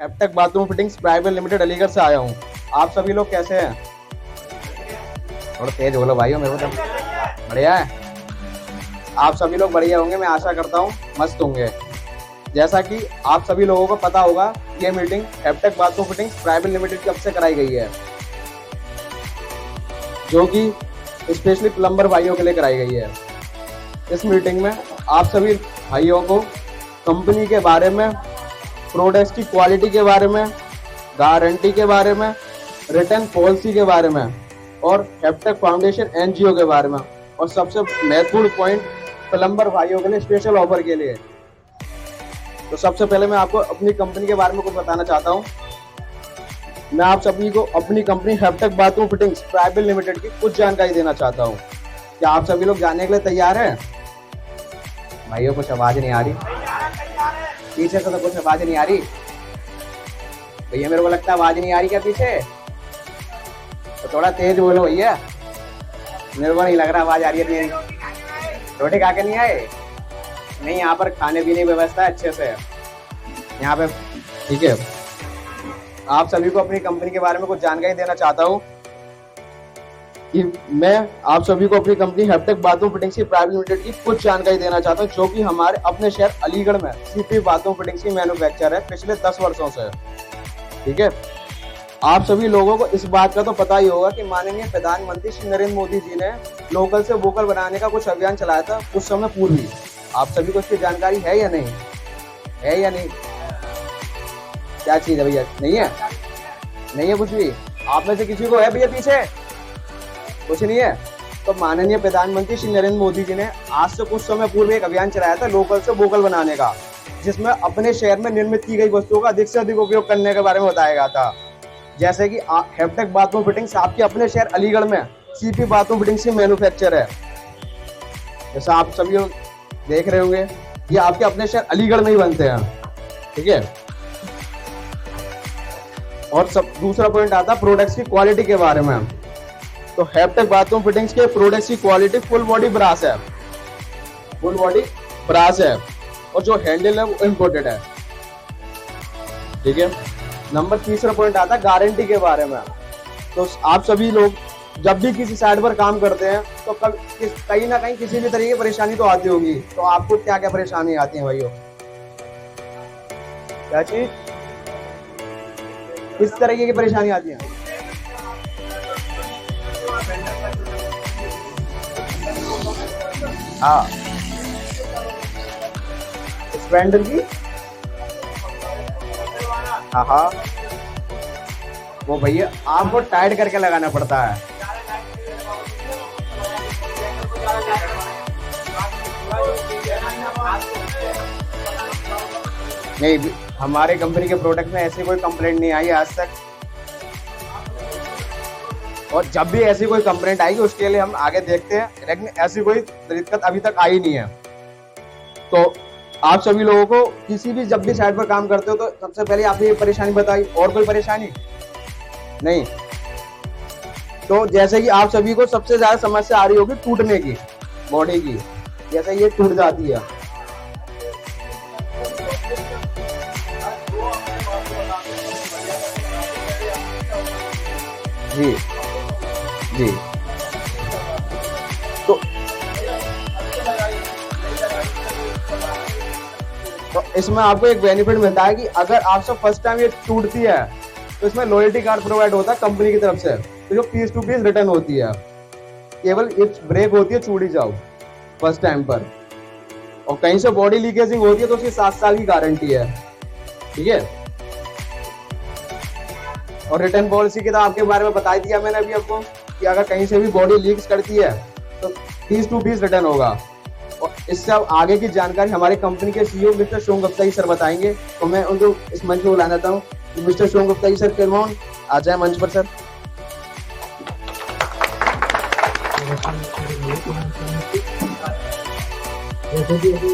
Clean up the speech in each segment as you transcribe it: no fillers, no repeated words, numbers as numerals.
हेप्टेक bathroom fittings private limited Aligarh से आया हूँ। आप सभी लोग कैसे हैं? थोड़ा तेज बोलो भाइयों, मेरे को तो बढ़िया है। आप सभी लोग बढ़िया होंगे, मैं आशा करता हूँ मस्त होंगे। जैसा कि आप सभी लोगों को पता होगा, ये meeting Heptech bathroom fittings private limited की तरफ से कराई गई है, जो कि स्पेशली प्लम्बर भाइयों के लिए कराई गई है। इस मीटिंग में आप सभी भाइयों को कंपनी के बारे में, प्रोडक्ट्स की क्वालिटी के बारे में, गारंटी के बारे में, रिटर्न पॉलिसी के बारे में और हेप्टेक फाउंडेशन एनजीओ के बारे में, और सबसे महत्वपूर्ण पॉइंट प्लम्बर भाइयों के लिए स्पेशल ऑफर के लिए। तो सबसे पहले मैं आपको अपनी कंपनी के बारे में कुछ बताना चाहता हूँ। मैं आप सभी को अपनी company Heptech bathroom fittings private limited की कुछ जानकारी देना चाहता हूँ। क्या आप सभी लोग जानने के लिए तैयार हैं? भाइयों कुछ आवाज नहीं आ रही, पीछे से तो कुछ आवाज नहीं आ रही भैया, मेरे को लगता है आवाज नहीं आ रही क्या पीछे? तो थोड़ा तेज बोलो भैया, मेरे को नहीं लग रहा आवाज आ रही है मेरी। रोटी खा के नहीं आए? नहीं, यहाँ पर खाने पीने की व्यवस्था अच्छे से है यहाँ पे, ठीक है। आप सभी को अपनी कंपनी के बारे में कुछ जानकारी देना चाहता हूँ कि मैं आप सभी को अपनी कंपनी हेप्टेक बाथरूम फिटिंग्स की प्राइवेट लिमिटेड की कुछ जानकारी देना चाहता हूँ, जो कि हमारे अपने शहर अलीगढ़ में सीपी बाथरूम फिटिंग्स की मैन्युफैक्चर है पिछले 10 वर्षों से, ठीक है। आप सभी लोगों को इस बात का तो पता ही होगा कि माननीय प्रधानमंत्री श्री नरेंद्र मोदी जी ने लोकल से वोकल बनाने का कुछ अभियान चलाया था कुछ समय पूर्व ही। आप सभी को इसकी जानकारी है या नहीं? है या नहीं? क्या चीज है भैया? नहीं है? नहीं है कुछ भी? आप में से किसी को है भैया पीछे? कुछ नहीं है? तो माननीय प्रधानमंत्री श्री नरेंद्र मोदी जी ने आज से कुछ समय पूर्व एक अभियान चलाया था लोकल से वोकल बनाने का, जिसमें अपने शहर में निर्मित की गई वस्तुओं का अधिक से अधिक उपयोग करने के बारे में बताया गया था। जैसे कि हेप्टेक बाथरूम फिटिंग्स आपके अपने शहर अलीगढ़ में सीपी बाथरूम फिटिंग्स की मैन्युफैक्चर है। जैसा आप सभी लोग देख रहे होंगे, ये आपके अपने शहर अलीगढ़ में ही बनते हैं, ठीक है। और सब दूसरा पॉइंट आता है प्रोडक्ट्स की क्वालिटी के बारे में। तो हेप्टेक बाथरूम फिटिंग्स के प्रोडक्ट्स की क्वालिटी फुल बॉडी ब्रास है, फुल बॉडी ब्रास है, और जो हैंडल है वो इम्पोर्टेड है, ठीक है। नंबर तीसरा पॉइंट आता है गारंटी के बारे में। तो आप सभी लोग जब भी किसी साइट पर काम करते हैं तो कहीं ना कहीं किसी भी तरीके की परेशानी तो आती होगी। तो आपको क्या क्या परेशानी आती है भाइयों? क्या चीज, किस तरीके की परेशानी आती है? हाँ, स्पेंडर की, हाँ, वो भैया आपको टाइट करके लगाना पड़ता है। नहीं, हमारे कंपनी के प्रोडक्ट में ऐसी कोई कंप्लेंट नहीं आई आज तक, और जब भी ऐसी कोई कंप्लेंट आएगी उसके लिए हम आगे देखते हैं, लेकिन ऐसी कोई दिक्कत अभी तक आई नहीं है। तो आप सभी लोगों को किसी भी जब भी साइट पर काम करते हो तो सबसे पहले आपने ये परेशानी बताई, और कोई परेशानी नहीं? तो जैसे कि आप सभी को सबसे ज्यादा समस्या आ रही होगी टूटने की, बॉडी की, जैसे ये टूट जाती है। जी जी, तो इसमें आपको एक बेनिफिट मिलता है कि अगर आपसे फर्स्ट टाइम ये टूटती है तो इसमें लॉयल्टी कार्ड प्रोवाइड होता है कंपनी की तरफ से, तो जो पीस टू पीस रिटर्न होती है। केवल ये ब्रेक होती है चूड़ी जाओ फर्स्ट टाइम पर, और कहीं से बॉडी लीकेजिंग होती है तो उसकी 7 साल की गारंटी है, ठीक है। और रिटर्न पॉलिसी की तो आपके बारे में बता दिया मैंने अभी आपको कि अगर कहीं से भी बॉडी लीक्स करती है तो पीस टू पीस रिटर्न होगा। और इससे अब आगे की जानकारी हमारी कंपनी के सीईओ मिस्टर सोम गुप्ता जी सर बताएंगे, तो मैं उनको इस मंच पर बुलाना चाहता हूँ। मिस्टर सोम गुप्ता जी सर, कौन आ जाए मंच पर सर। जैसे कि अभी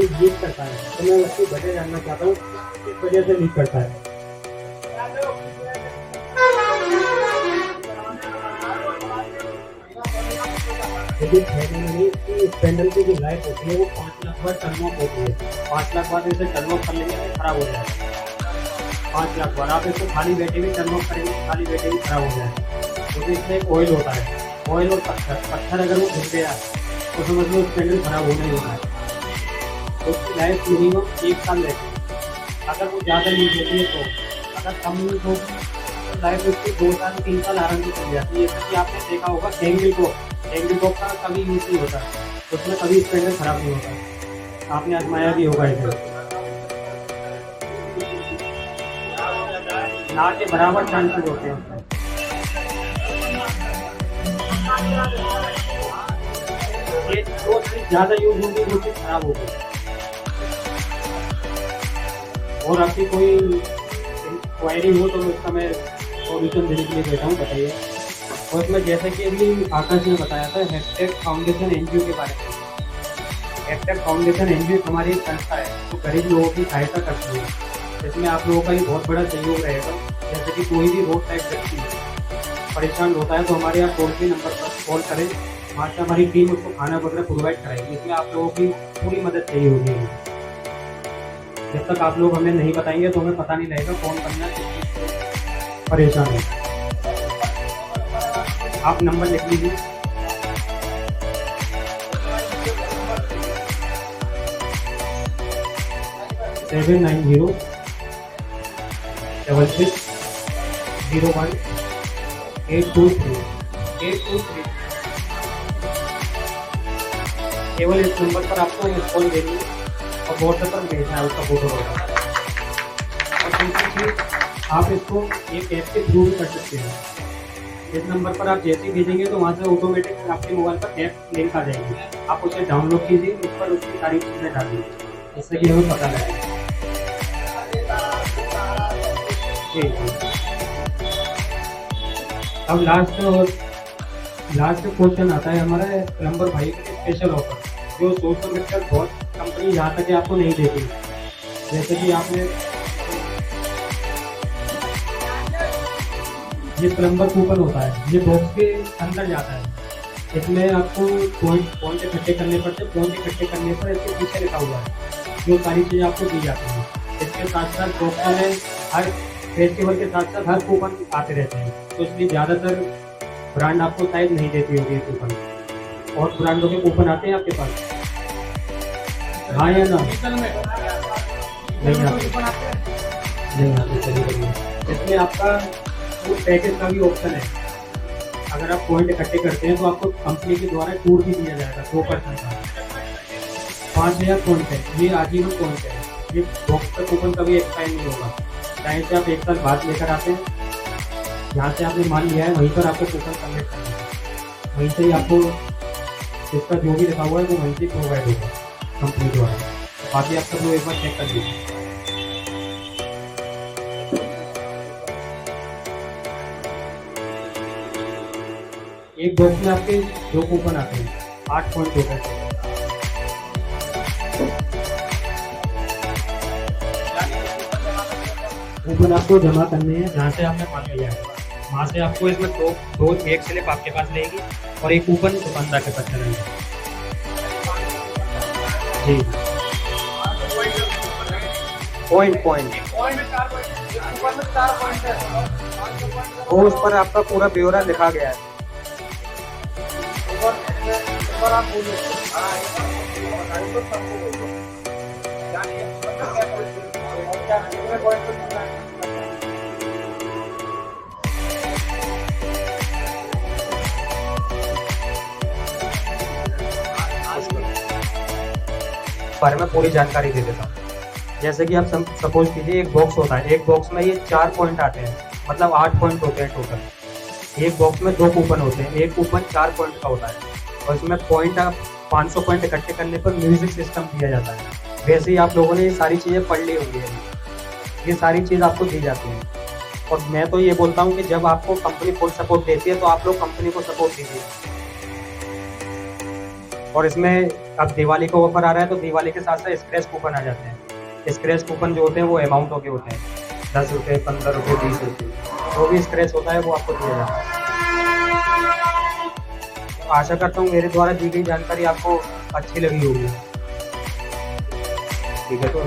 एक लीक करता है, तो मैं उसकी वजह जानना चाहता हूँ किस वजह से लीक करता है। लेकिन 6 महीने नहीं, इसकी स्पेंडल की जो लाइफ होती है वो 5 लाख बार टर्न ऑफ होती है। 5 लाख बाद इसे टर्न ऑफ कर लेंगे तो खराब हो जाएगा। 5 लाख बार आप इसको खाली बैठे भी टर्न ऑफ करेंगे, खाली बैठे भी खराब हो जाएगा। क्योंकि इसमें एक ऑयल होता है, ऑयल और पत्थर अगर वो घुस गया तो समझ लो स्पेंडल खराब होना ही होना है। तो उसकी लाइफ मिनिमम 1 साल रहती है। अगर वो ज़्यादा यूज होती है तो, अगर कम यूज होगी तो लाइफ उसकी 2 साल 3 साल आराम से चल जाती है। जैसे कि आपने देखा होगा एंगल बॉक्स का कभी यूज नहीं होता, उसमें कभी स्पेंडल खराब नहीं होता। आपने आजमाया भी होगा इसे, ना के बराबर चांसेस होते हैं। ये जो चीज ज़्यादा यूज होगी वो चीज खराब होगी। और आपकी कोई क्वेरी हो तो उसका मैं सॉल्यूशन देने के लिए बैठा हूँ, बताइए। और इसमें जैसे कि अभी आकाश ने बताया था हैशटैग फाउंडेशन एनजीओ के बारे में। हैशटैग फाउंडेशन एनजीओ हमारी एक संस्था है जो गरीब लोगों की सहायता करती है। इसमें आप लोगों का भी बहुत बड़ा सहयोग रहेगा। जैसे कि कोई भी रोड साइड व्यक्ति परेशान होता है तो हमारे यहाँ टोल फ्री नंबर पर कॉल करें, वहाँ से हमारी टीम उसको खाना वगैरह प्रोवाइड कराएगी। इसमें आप लोगों की पूरी मदद चाहिए होगी। जब तक आप लोग हमें नहीं बताएंगे तो हमें पता नहीं रहेगा कौन बंदा किस चीज़ से परेशान है। आप नंबर लिख लीजिए, 790 6601 823। केवल इस नंबर पर आपको मिस कॉल देनी है और व्हाट्सएप पर भेजना है उसका फोटो वगैरह। और दूसरी चीज़, आप इसको एक ऐप के थ्रू भी कर सकते हैं। इस नंबर पर आप जैसे ही भेजेंगे तो वहाँ से ऑटोमेटिक आपके मोबाइल पर ऐप लिंक आ जाएगी। आप उसे डाउनलोड कीजिए, उस पर उसकी सारी चीज़ें डालिए, जिससे कि हमें पता लगे। अब लास्ट क्वेश्चन आता है हमारा प्लम्बर भाई के लिए स्पेशल ऑफर, जो सोशल मीडिया बहुत कंपनी यहाँ तक आपको नहीं देती। जैसे कि आपने ये प्लम्बर कूपन होता है, ये बॉक्स के अंदर जाता है। इसमें आपको पॉइंट इकट्ठे करने पड़ते हैं। पॉइंट इकट्ठे करने पर इसके पीछे लिखा हुआ है जो सारी चीज़ें आपको दी जाती हैं। इसके साथ साथ बॉक्स में हर फेस्टिवल के साथ साथ हर कूपन आते रहते हैं, तो इसलिए ज़्यादातर ब्रांड आपको शायद नहीं देती होगी कूपन। और ब्रांडों के कूपन आते हैं आपके पास, हाँ या ना? नहीं आते। चलिए, इसमें आपका टूर पैकेज का भी ऑप्शन है। अगर आप पॉइंट इकट्ठे करते हैं तो आपको कंपनी के द्वारा टूर भी दिया जाएगा 100% का। 5000 पॉइंट है, ये आजीवन पॉइंट है। ये बॉक्स का कूपन कभी एक्सपायर नहीं होगा, चाहे से आप 1 साल बाद लेकर आते हैं। जहाँ से आपने मान लिया है वहीं पर आपको कूपन कन्वर्ट करना है, वहीं से ही आपको इसका जो भी लिखा हुआ है वो वहीं से प्रोवाइड होगा कंपनी द्वारा। बाकी आप सब लोग एक बार चेक कर लीजिए। एक बॉक्स में आपके 2 कूपन आते हैं, 8 पॉइंट होता है। कूपन आपको जमा करने हैं जहाँ से आपने मान लिया है, वहाँ से आपको इसमें दो एक स्लिप आपके पास रहेगी और एक कूपन दुकानदार के पास चलेगा। जी, पॉइंट वो उस पर आपका पूरा ब्यौरा लिखा गया है। बारे में पूरी जानकारी दे देता हूँ। जैसे कि आप सपोज कीजिए एक बॉक्स होता है, एक बॉक्स में ये 4 पॉइंट आते हैं, मतलब 8 पॉइंट होते हैं टोटल। एक बॉक्स में 2 कूपन होते हैं, एक कूपन 4 पॉइंट का होता है और इसमें पॉइंट आप 500 पॉइंट इकट्ठे करने पर म्यूजिक सिस्टम दिया जाता है। वैसे ही आप लोगों ने ये सारी चीज़ें पढ़ ली होंगी, ये सारी चीज़ आपको दी जाती है। और मैं तो ये बोलता हूँ कि जब आपको कंपनी फुल सपोर्ट देती है तो आप लोग कंपनी को सपोर्ट दीजिए। और इसमें अब दिवाली का ऑफर आ रहा है तो दिवाली के साथ साथ स्क्रैच कूपन आ जाते हैं। स्क्रैच कूपन जो होते हैं वो अमाउंटों के होते हैं, 10 रुपये, 15 रुपये, 20 रुपये, जो भी स्क्रैच होता है वो आपको दिया जाता है। आशा करता हूँ मेरे द्वारा दी गई जानकारी आपको अच्छी लगी होगी। ठीक है, तो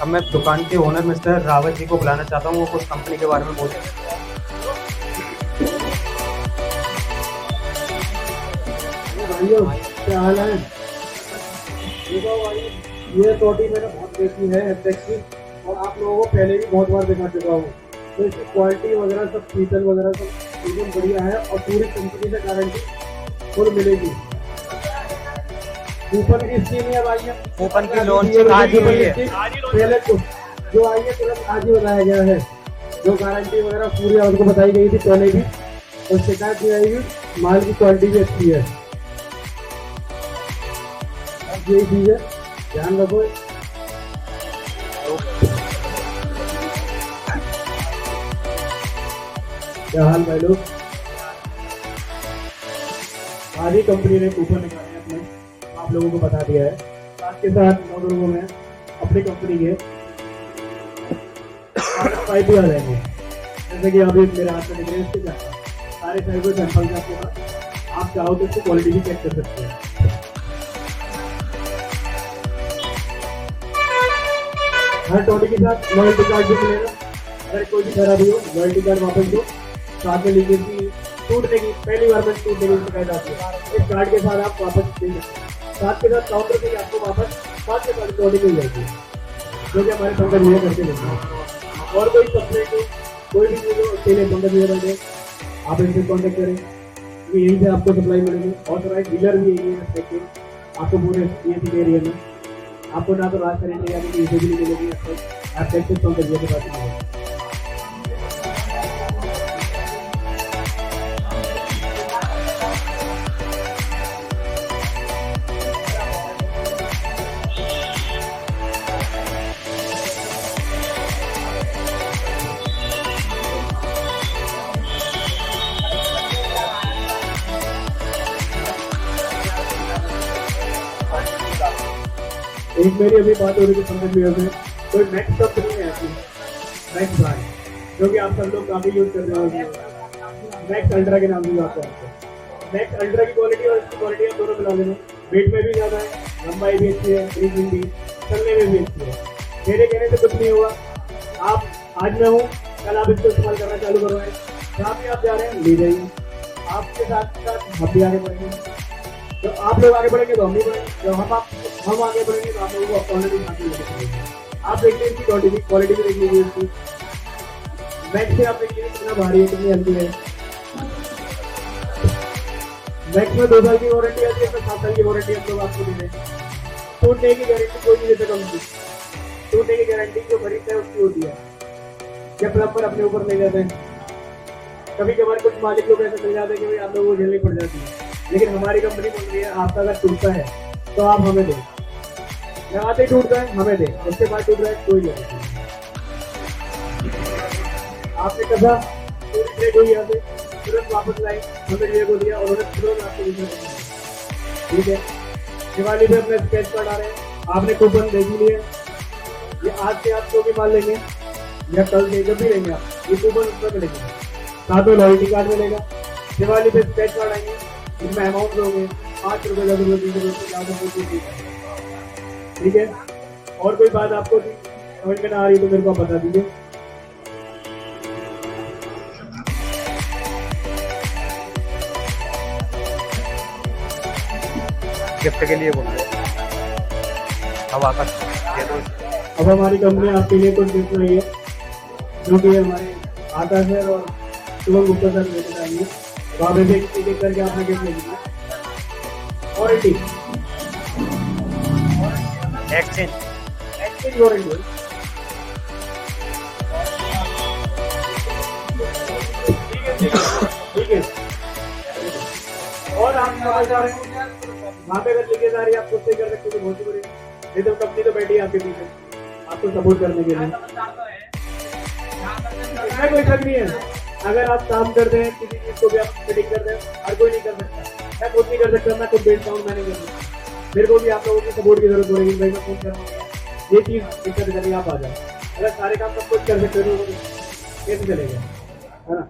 अब मैं दुकान के ओनर मिस्टर रावत जी को बुलाना चाहता हूँ, वो कुछ कंपनी के बारे में बोले। भाइयों क्या हाल है? देखो भाई, ये टोटी मैंने बहुत देखी है एपेक्स की, और आप लोगों को पहले भी बहुत बार दिखा चुका हूँ। तो इसकी क्वालिटी वगैरह सब फीचर वगैरह सब एकदम बढ़िया है, और पूरी कंपनी से गारंटी फुल मिलेगी। कूपन की स्कीम है भाई, कूपन की लॉन्चिंग आज ही हुई है। पहले तो जो आई है तुरंत आज ही बताया गया है। जो गारंटी वगैरह पूरी आपको बताई गई थी पहले भी, और शिकायत नहीं आएगी। माल की क्वालिटी भी अच्छी है, यही चीज है, ध्यान रखो। क्या हाल भाई लोग? आज ही कंपनी ने कूपन निकाले अपने, आप लोगों को बता दिया है। साथ के साथ मॉडलों में अपनी कंपनी के पाइप भी आ जाएंगे, जैसे कि अभी मेरे हाथ में निकले। इसके क्या सारे साइड सैंपल के आपके पास, आप चाहो तो इसकी क्वालिटी भी चेक कर सकते हैं। हर टोटी के साथ लॉयल्टी कार्ड भी मिलेगा। अगर कोई भी खराबी हो, लॉयल्टी कार्ड वापस दो। साथ में लीकेज की टूटने की, पहली बार में टूटने की शिकायत आती है, इस कार्ड के साथ आप वापस दे सकते हैं। साथ के साथ काउंटर पे आपको वापस साथ के साथ टोटी मिल जाएगी, जो कि हमारे पंकज भैया करके देते हैं। और कोई कंप्लेंट हो, कोई भी चीज़ हो, उसके लिए पंकज भैया बैठे, आप इनसे कॉन्टेक्ट करें, क्योंकि यहीं से आपको सप्लाई मिलेगी। ऑथराइज डीलर भी यही है देखिए, आपको पूरे ये एरिया में आपको ना तो रात करेंगे या कि इसे भी नहीं मिलेगी। आप देख सकते हैं पंकज भैया के पास मिलेगा। एक मेरी अभी बात हो रही थी पंकज भैया से, कोई मैक्स कंपनी है ऐसी, मैक्स ब्रांड, जो कि आप सब लोग काफी यूज कर रहे हो। मैक्स अल्ट्रा के नाम से आता है। मैक्स अल्ट्रा की क्वालिटी और इसकी क्वालिटी आप दोनों मिला लेना। वेट में भी ज्यादा है, लंबाई भी अच्छी है, ब्रीथिंग भी, चलने में भी अच्छी है। मेरे कहने से कुछ नहीं होगा। आप आज मैं हूँ, कल आप इसको इस्तेमाल करना चालू करवाएं। जहाँ भी आप जा रहे हैं ले जाइए, आपके साथ साथ हम भी आगे बढ़ेंगे। तो आप लोग आगे बढ़ेंगे तो हम भी बढ़ेंगे, जब हम आगे बढ़ेंगे तो आप लोगों को क्वालिटी साथ में लेके चलेंगे। आप देखिए इसकी क्वालिटी भी देख लीजिए इसकी। मैक्स से आप देखिए कितना भारी है, कितनी हल्की है। मैक्स में 2 साल की वारंटी आती है, तो 7 साल की वारंटी हम लोग आपको दे रहे हैं। टूटने की गारंटी कोई नहीं देता कंपनी। टूटने की गारंटी जो खरीदता है उसकी होती है, जब प्लम्बर अपने ऊपर ले जाते हैं। कभी कभार कुछ मालिक लोग ऐसे मिल जाते हैं कि भाई आप लोगों को झेलनी पड़ जाती है, लेकिन हमारी कंपनी बोल रही है आपका अगर टूटता है तो आप हमें दें। लगाते ही टूटता है हमें दें, उसके बाद टूट रहा है कोई नहीं। आपने कहा कोई यहाँ से तुरंत वापस लाई, हमें ये को दिया और उन्होंने तुरंत आपको दिया। ठीक है, दिवाली पे अपने स्केच कार्ड आ रहे हैं, आपने कूपन देख लिए। ये आज से आप जो भी माल लेंगे या कल से जब भी लेंगे आप, ये कूपन उसमें मिलेंगे। साथ में लॉयल्टी कार्ड मिलेगा। दिवाली पे स्केच कार्ड आएंगे, इसमें अमाउंट होंगे 5 रुपये, 10 रुपये, 20 रुपये, 50 रुपये। ठीक है, और कोई बात आपको समझ में ना आ रही तो मेरे को बता दीजिए। गिफ्ट के लिए बोल रहे हैं, अब आकर ये तो अब हमारी कंपनी आपके लिए कुछ गिफ्ट नहीं है, जो कि हमारे आकाश सर और शुभम गुप्ता सर लेकर आएंगे। तो आप ऐसे एक करके आपने गिफ्ट लेंगे। Warranty, exchange warranty. ठीक है, और आप समझ जा रहे हैं वहाँ पे अगर लीकेज आ रही है आप खुद से कर सकते हो, बहुत ही बढ़िया। नहीं तो कंपनी तो बैठी है आपके पीछे आपको सपोर्ट करने के लिए, इसमें कोई शक नहीं है। अगर आप काम करते हैं किसी चीज को भी आप फिटिंग करते हैं, हर कोई नहीं कर सकता। मैं खुद नहीं कर सकता, मैं खुद बेचता हूँ, मैंने कर सकता। मेरे को भी आप लोगों की सपोर्ट की जरूरत पड़ेगी। भाई मैं फोन कर रहा हूँ, ये चीज दिक्कत करेगी, आप आ जाओ। अगर सारे काम सब कुछ कर सकते हो तो कैसे चलेगा, है ना।